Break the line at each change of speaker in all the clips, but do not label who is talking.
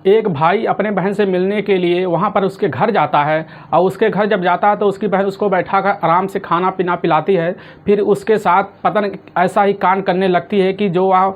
एक भाई अपने बहन से मिलने के लिए वहाँ पर उसके घर जाता है और उसके घर जब जाता है तो उसकी बहन उसको बैठा कर आराम से खाना पीना पिलाती है। फिर उसके साथ पता नहीं ऐसा ही कांड करने लगती है कि जो वह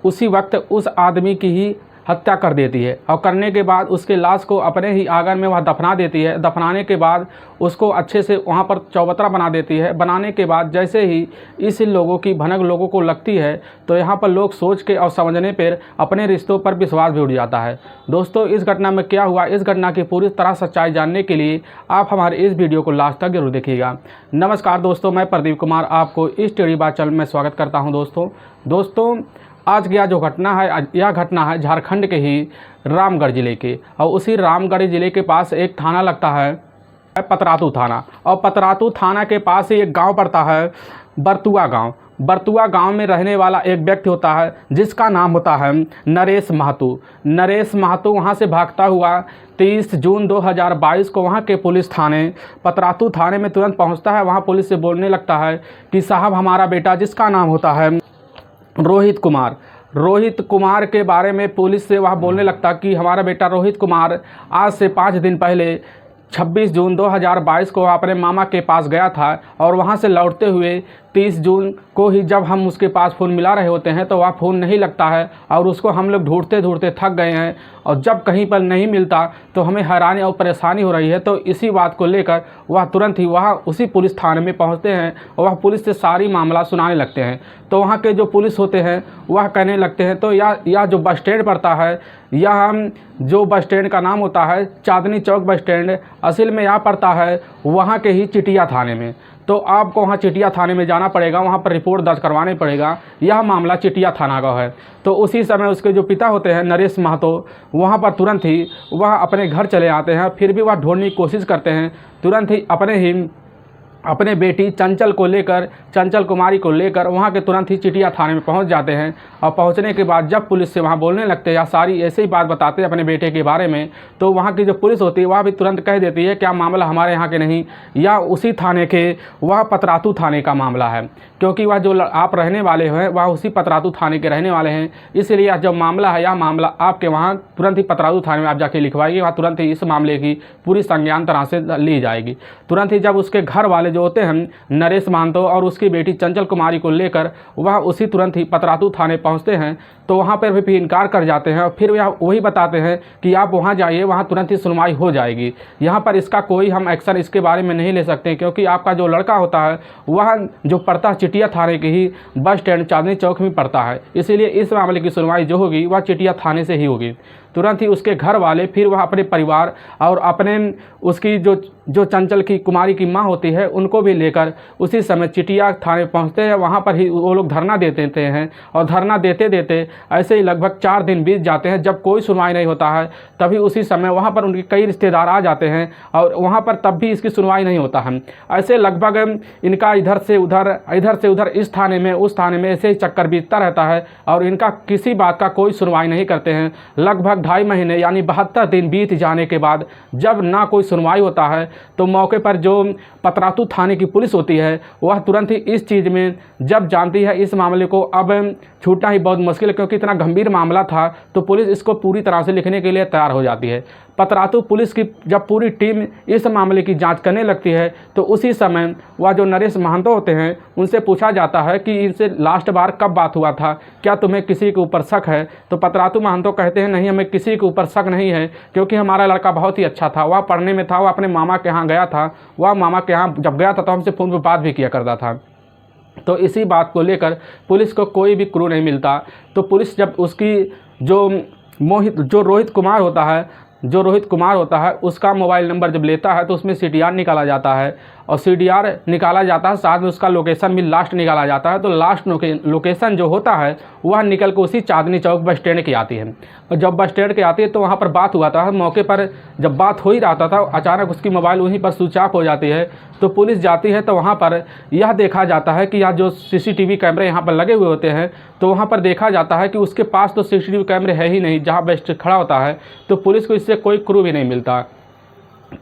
उसी वक्त उस आदमी की ही हत्या कर देती है और करने के बाद उसके लाश को अपने ही आंगन में वह दफना देती है। दफनाने के बाद उसको अच्छे से वहाँ पर चौबतरा बना देती है। बनाने के बाद जैसे ही इस लोगों की भनक लोगों को लगती है तो यहाँ पर लोग सोच के और समझने पर अपने रिश्तों पर विश्वास भी उठ जाता है। दोस्तों, इस घटना में क्या हुआ, इस घटना की पूरी तरह सच्चाई जानने के लिए आप हमारे इस वीडियो को लास्ट तक जरूर देखिएगा। नमस्कार दोस्तों, मैं प्रदीप कुमार आपको इस टेढ़ी बात चैनल में स्वागत करता हूँ। दोस्तों आज की जो घटना है, यह घटना है झारखंड के ही रामगढ़ ज़िले के, और उसी रामगढ़ ज़िले के पास एक थाना लगता है पतरातू थाना, और पतरातू थाना के पास ही एक गांव पड़ता है बरतुआ गांव। बरतुआ गांव में रहने वाला एक व्यक्ति होता है जिसका नाम होता है नरेश महतो। नरेश महतो वहां से भागता हुआ 30 जून 2022 को वहां के पुलिस थाने पतरातू थाने में तुरंत पहुंचता है। वहां पुलिस से बोलने लगता है कि साहब, हमारा बेटा जिसका नाम होता है रोहित कुमार के बारे में पुलिस से वह बोलने लगता कि हमारा बेटा रोहित कुमार आज से 5 दिन पहले 26 जून 2022 को अपने मामा के पास गया था, और वहां से लौटते हुए 30 जून को ही जब हम उसके पास फ़ोन मिला रहे होते हैं तो वह फ़ोन नहीं लगता है, और उसको हम लोग ढूंढते ढूंढते थक गए हैं, और जब कहीं पर नहीं मिलता तो हमें हैरानी और परेशानी हो रही है। तो इसी बात को लेकर वह तुरंत ही वहाँ उसी पुलिस थाने में पहुँचते हैं और वह पुलिस से सारी मामला सुनाने लगते हैं। तो वहाँ के जो पुलिस होते हैं वह कहने लगते हैं, तो यह जो बस स्टैंड पड़ता है, यह जो बस स्टैंड का नाम होता है चांदनी चौक बस स्टैंड, असल में यह पड़ता है वहाँ के ही चिटिया थाने में। तो आपको वहाँ चिटिया थाने में जाना पड़ेगा, वहाँ पर रिपोर्ट दर्ज करवाने पड़ेगा। यह मामला चिटिया थाना का है। तो उसी समय उसके जो पिता होते हैं नरेश महतो, वहाँ पर तुरंत ही वह अपने घर चले आते हैं। फिर भी वह ढूंढने की कोशिश करते हैं। तुरंत ही अपने बेटी चंचल कुमारी को लेकर वहाँ के तुरंत ही चिटिया थाने में पहुँच जाते हैं। और पहुँचने के बाद जब पुलिस से वहाँ बोलने लगते हैं या सारी ऐसे ही बात बताते हैं अपने बेटे के बारे में, तो वहाँ की जो पुलिस होती है वह भी तुरंत कह देती है क्या मामला हमारे यहाँ के नहीं, या उसी थाने के वह पतरातू थाने का मामला है, क्योंकि वह जो आप रहने वाले हैं वह उसी पतरातू थाने के रहने वाले हैं। इसलिए जो मामला है, यह मामला आपके वहाँ तुरंत ही पतरातू थाने में आप जाके लिखवाइए, वहाँ तुरंत ही इस मामले की पूरी संज्ञान तरह से ली जाएगी। तुरंत ही जब उसके घर वाले जो होते हैं नरेश महतो और उसकी बेटी चंचल कुमारी को लेकर वह उसी तुरंत ही पतरातू थाने पहुंचते हैं, तो वहां पर भी इनकार कर जाते हैं। और फिर वही बताते हैं कि आप वहां जाइए, वहां तुरंत ही सुनवाई हो जाएगी। यहां पर इसका कोई हम एक्शन इसके बारे में नहीं ले सकते, क्योंकि आपका जो लड़का होता है वह जो पड़ता है चिटिया थाने के ही बस स्टैंड चांदनी चौक में पड़ता है। इसीलिए इस मामले की सुनवाई जो होगी वह चिटिया थाने से ही होगी। तुरंत ही उसके घर वाले फिर वह अपने परिवार और अपने उसकी जो चंचल की कुमारी की माँ होती है उनको भी लेकर उसी समय चिटिया थाने पहुंचते हैं। वहां पर ही वो लोग धरना देते हैं, और धरना देते देते ऐसे ही लगभग 4 दिन बीत जाते हैं। जब कोई सुनवाई नहीं होता है तभी उसी समय वहां पर उनके कई रिश्तेदार आ जाते हैं, और वहां पर तब भी इसकी सुनवाई नहीं होता है। ऐसे लगभग इनका इधर से उधर इस थाने में उस थाने में ऐसे ही चक्कर बीतता रहता है, और इनका किसी बात का कोई सुनवाई नहीं करते हैं। लगभग 2.5 महीने यानी 72 दिन बीत जाने के बाद जब ना कोई सुनवाई होता है तो मौके पर जो पतरातू थाने की पुलिस होती है वह तुरंत ही इस चीज़ में जब जानती है इस मामले को अब छूटना ही बहुत मुश्किल है, क्योंकि इतना गंभीर मामला था, तो पुलिस इसको पूरी तरह से लिखने के लिए तैयार हो जाती है। पतरातू पुलिस की जब पूरी टीम इस मामले की जांच करने लगती है तो उसी समय वह जो नरेश महतो होते हैं उनसे पूछा जाता है कि इनसे लास्ट बार कब बात हुआ था, क्या तुम्हें किसी के ऊपर शक है? तो पतरातू महतो कहते हैं नहीं, हमें किसी के ऊपर शक नहीं है, क्योंकि हमारा लड़का बहुत ही अच्छा था, वह पढ़ने में था, वह अपने मामा के यहाँ गया था, वह मामा के यहाँ जब गया था तो हमसे फ़ोन पर बात भी किया करता था। तो इसी बात को लेकर पुलिस को कोई भी क्लू नहीं मिलता। तो पुलिस जब उसकी जो रोहित कुमार होता है उसका मोबाइल नंबर जब लेता है तो उसमें CDR निकाला जाता है, और CDR निकाला जाता है, साथ में उसका लोकेशन भी लास्ट निकाला जाता है। तो लास्ट लोकेशन जो होता है वह निकल के उसी चांदनी चौक बस स्टैंड की आती है। और जब बस स्टैंड की आती है तो वहाँ पर बात हुआ था, मौके पर जब बात हो ही रहा था अचानक उसकी मोबाइल वहीं पर स्विच ऑफ हो जाती है। तो पुलिस जाती है तो वहाँ पर यह देखा जाता है कि यह जो CCTV कैमरे यहाँ पर लगे हुए होते हैं, तो वहाँ पर देखा जाता है कि उसके पास तो CCTV कैमरे है ही नहीं जहाँ बस खड़ा होता है। तो पुलिस को इससे कोई क्लू भी नहीं मिलता।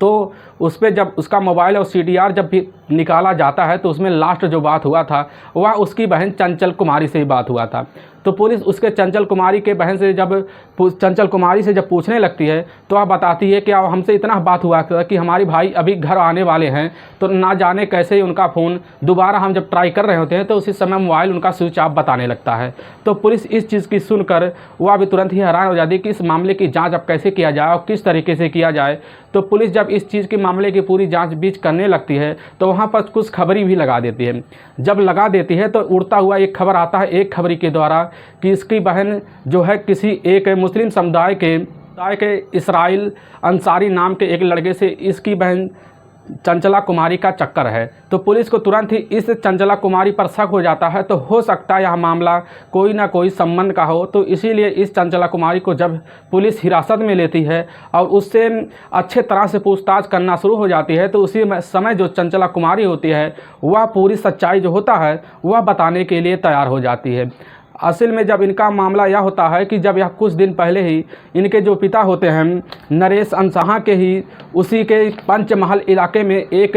तो उस पर जब उसका मोबाइल और CDR जब भी निकाला जाता है तो उसमें लास्ट जो बात हुआ था वह उसकी बहन चंचल कुमारी से ही बात हुआ था। तो पुलिस उसके चंचल कुमारी के बहन से चंचल कुमारी से जब पूछने लगती है तो वह बताती है कि हमसे इतना बात हुआ था कि हमारी भाई अभी घर आने वाले हैं, तो ना जाने कैसे ही उनका फ़ोन दोबारा हम जब ट्राई कर रहे होते हैं तो उसी समय मोबाइल उनका स्विच ऑफ बताने लगता है। तो पुलिस इस चीज़ की सुनकर वह भी तुरंत ही हैरान हो जाती है कि इस मामले की जाँच अब कैसे किया जाए और किस तरीके से किया जाए। तो पुलिस जब इस चीज़ के मामले की पूरी जाँच करने लगती है तो वहाँ पर कुछ खबरी भी लगा देती है। जब लगा देती है तो उड़ता हुआ एक खबर आता है एक खबरी के द्वारा कि इसकी बहन जो है किसी एक मुस्लिम समुदाय के इसराइल अंसारी नाम के एक लड़के से इसकी बहन चंचला कुमारी का चक्कर है। तो पुलिस को तुरंत ही इस चंचला कुमारी पर शक हो जाता है, तो हो सकता है यह मामला कोई ना कोई संबंध का हो। तो इसीलिए इस चंचला कुमारी को जब पुलिस हिरासत में लेती है और उससे अच्छे तरह से पूछताछ करना शुरू हो जाती है तो उसी समय जो चंचला कुमारी होती है वह पूरी सच्चाई जो होता है वह बताने के लिए तैयार हो जाती है। असल में जब इनका मामला यह होता है कि जब यह कुछ दिन पहले ही इनके जो पिता होते हैं नरेश अंसाहा के ही उसी के पंचमहल इलाके में एक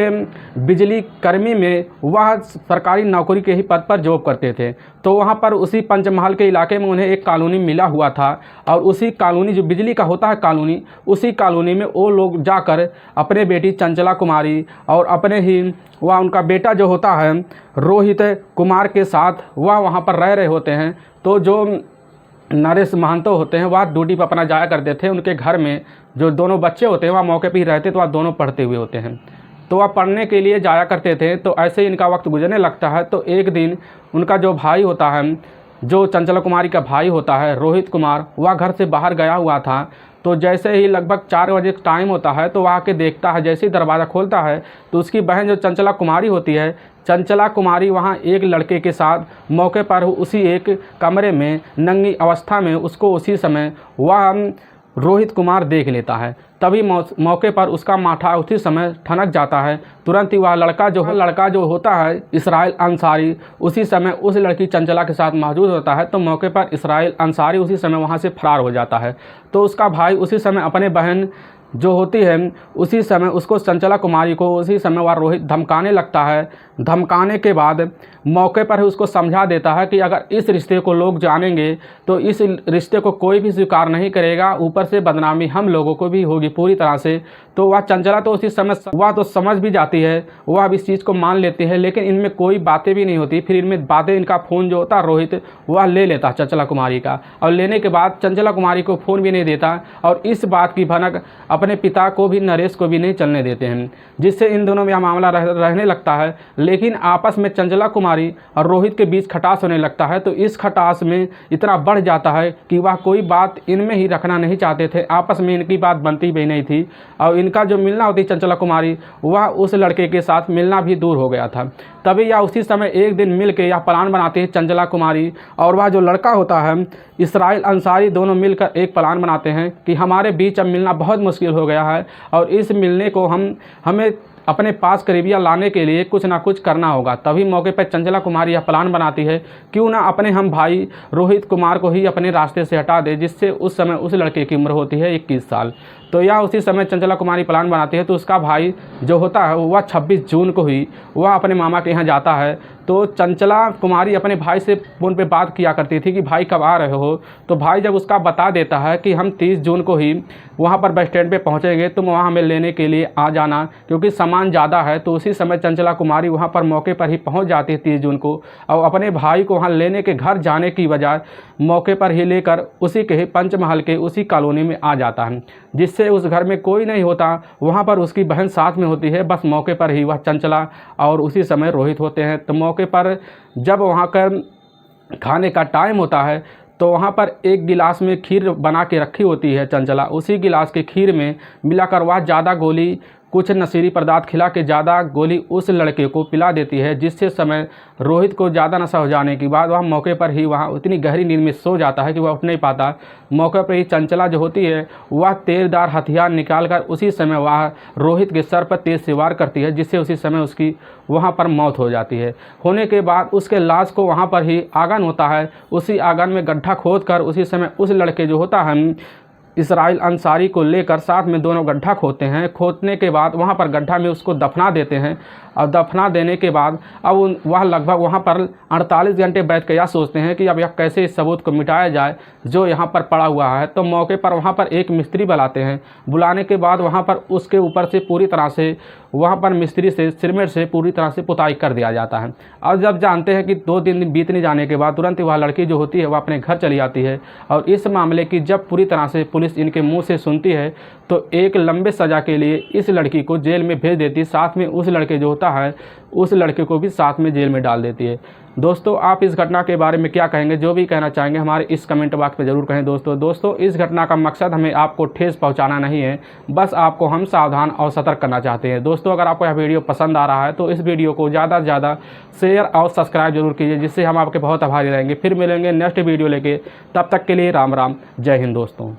बिजली कर्मी में वह सरकारी नौकरी के ही पद पर जॉब करते थे। तो वहाँ पर उसी पंचमहल के इलाके में उन्हें एक कॉलोनी मिला हुआ था और उसी कॉलोनी जो बिजली का होता है कॉलोनी, उसी कॉलोनी में वो लोग जाकर अपने बेटी चंचला कुमारी और अपने ही वह उनका बेटा जो होता है रोहित कुमार के साथ वह वहाँ पर रह रहे होते हैं। तो जो नरेश महंतो होते हैं वह ड्यूटी पर अपना जाया करते थे। उनके घर में जो दोनों बच्चे होते हैं वह मौके पर ही रहते, तो वह दोनों पढ़ते हुए होते हैं। तो वह पढ़ने के लिए जाया करते थे। तो ऐसे ही इनका वक्त गुजरने लगता है। तो एक दिन उनका जो भाई होता है, जो चंचला कुमारी का भाई होता है रोहित कुमार, वह घर से बाहर गया हुआ था। तो जैसे ही लगभग 4 बजे टाइम होता है तो वह आके देखता है, जैसे ही दरवाज़ा खोलता है तो उसकी बहन जो चंचला कुमारी होती है, चंचला कुमारी वहाँ एक लड़के के साथ मौके पर उसी एक कमरे में नंगी अवस्था में उसको उसी समय वह रोहित कुमार देख लेता है। तभी मौके पर उसका माथा उसी समय ठनक जाता है। तुरंत ही वह लड़का जो होता है इसराइल अंसारी उसी समय उस लड़की चंचला के साथ मौजूद होता है। तो मौके पर इसराइल अंसारी उसी समय वहाँ से फरार हो जाता है। तो उसका भाई उसी समय अपने बहन जो होती है उसी समय उसको चंचला कुमारी को उसी समय वह रोहित धमकाने लगता है। धमकाने के बाद मौके पर ही उसको समझा देता है कि अगर इस रिश्ते को लोग जानेंगे तो इस रिश्ते को कोई भी स्वीकार नहीं करेगा, ऊपर से बदनामी हम लोगों को भी होगी पूरी तरह से। तो वह चंचला तो उसी समय वह तो समझ भी जाती है, वह अब इस चीज़ को मान लेती है, लेकिन इनमें कोई बातें भी नहीं होती। फिर इनमें बातें इनका फ़ोन जो होता रोहित वह ले लेता चंचला कुमारी का, और लेने के बाद चंचला कुमारी को फ़ोन भी नहीं देता और इस बात की भनक अपने पिता को भी नरेश को भी नहीं चलने देते हैं, जिससे इन दोनों में यह मामला रहने लगता है। लेकिन आपस में चंचला कुमारी और रोहित के बीच खटास होने लगता है। तो इस खटास में इतना बढ़ जाता है कि वह कोई बात इनमें ही रखना नहीं चाहते थे, आपस में इनकी बात बनती भी नहीं थी। और इनका जो मिलना होती चंचला कुमारी वह उस लड़के के साथ मिलना भी दूर हो गया था। तभी या उसी समय एक दिन मिल के यह प्लान बनाती है चंचला कुमारी और वह जो लड़का होता है इसराइल अंसारी, दोनों मिलकर एक प्लान बनाते हैं कि हमारे बीच अब मिलना बहुत मुश्किल हो गया है और इस मिलने को हमें अपने पास करीबिया लाने के लिए कुछ ना कुछ करना होगा। तभी मौके पर चंचला कुमारी यह प्लान बनाती है क्यों ना अपने हम भाई रोहित कुमार को ही अपने रास्ते से हटा दे, जिससे उस समय उस लड़के की उम्र होती है 21 साल। तो यह उसी समय चंचला कुमारी प्लान बनाती है। तो उसका भाई जो होता है वह 26 जून को ही वह अपने मामा के यहाँ जाता है। तो चंचला कुमारी अपने भाई से फ़ोन पे बात किया करती थी कि भाई कब आ रहे हो। तो भाई जब उसका बता देता है कि हम 30 जून को ही वहाँ पर बस स्टैंड पे पहुँचेंगे, तुम वहाँ हमें लेने के लिए आ जाना क्योंकि सामान ज़्यादा है। तो उसी समय चंचला कुमारी वहाँ पर मौके पर ही पहुँच जाती है 30 जून को, और अपने भाई को वहाँ लेने के घर जाने की बजाय मौके पर ही लेकर उसी के ही पंचमहल के उसी कॉलोनी में आ जाता है, जिससे उस घर में कोई नहीं होता। वहाँ पर उसकी बहन साथ में होती है, बस मौके पर ही वह चंचला और उसी समय रोहित होते हैं। तो मौके पर जब वहाँ कर खाने का टाइम होता है तो वहाँ पर एक गिलास में खीर बना के रखी होती है चंचला, उसी गिलास के खीर में मिलाकर वह ज़्यादा गोली कुछ नशीली पदार्थ खिला के ज़्यादा गोली उस लड़के को पिला देती है, जिससे समय रोहित को ज़्यादा नशा हो जाने के बाद वह मौके पर ही वहाँ उतनी गहरी नींद में सो जाता है कि वह उठ नहीं पाता। मौके पर ही चंचला जो होती है वह तेज़दार हथियार निकालकर उसी समय वह रोहित के सर पर तेज़ से वार करती है, जिससे उसी समय उसकी वहाँ पर मौत हो जाती है। होने के बाद उसके लाश को वहाँ पर ही आंगन होता है, उसी आंगन में गड्ढा खोद कर उसी समय उस लड़के जो होता है इसराइल अंसारी को लेकर साथ में दोनों गड्ढा खोदते हैं। खोदने के बाद वहाँ पर गड्ढा में उसको दफना देते हैं और दफना देने के बाद अब वह लगभग वहाँ पर 48 घंटे बैठ कर यह सोचते हैं कि अब यह कैसे इस सबूत को मिटाया जाए जो यहाँ पर पड़ा हुआ है। तो मौके पर वहाँ पर एक मिस्त्री बुलाते हैं। बुलाने के बाद वहाँ पर उसके ऊपर से पूरी तरह से वहाँ पर मिस्त्री से सिरमेट से पूरी तरह से पुताई कर दिया जाता है। और जब जानते हैं कि 2-3 दिन बीतने जाने के बाद तुरंत वह लड़की जो होती है वह अपने घर चली आती है। और इस मामले की जब पूरी तरह से पुलिस इनके मुंह से सुनती है तो एक लंबे सज़ा के लिए इस लड़की को जेल में भेज देती है। साथ में उस लड़के जो होता है उस लड़के को भी साथ में जेल में डाल देती है। दोस्तों, आप इस घटना के बारे में क्या कहेंगे? जो भी कहना चाहेंगे हमारे इस कमेंट बॉक्स में ज़रूर कहें। दोस्तों इस घटना का मकसद हमें आपको ठेस पहुंचाना नहीं है, बस आपको हम सावधान और सतर्क करना चाहते हैं। दोस्तों, अगर आपको यह वीडियो पसंद आ रहा है तो इस वीडियो को ज़्यादा से ज़्यादा शेयर और सब्सक्राइब जरूर कीजिए, जिससे हम आपके बहुत आभारी रहेंगे। फिर मिलेंगे नेक्स्ट वीडियो लेके, तब तक के लिए राम राम, जय हिंद दोस्तों।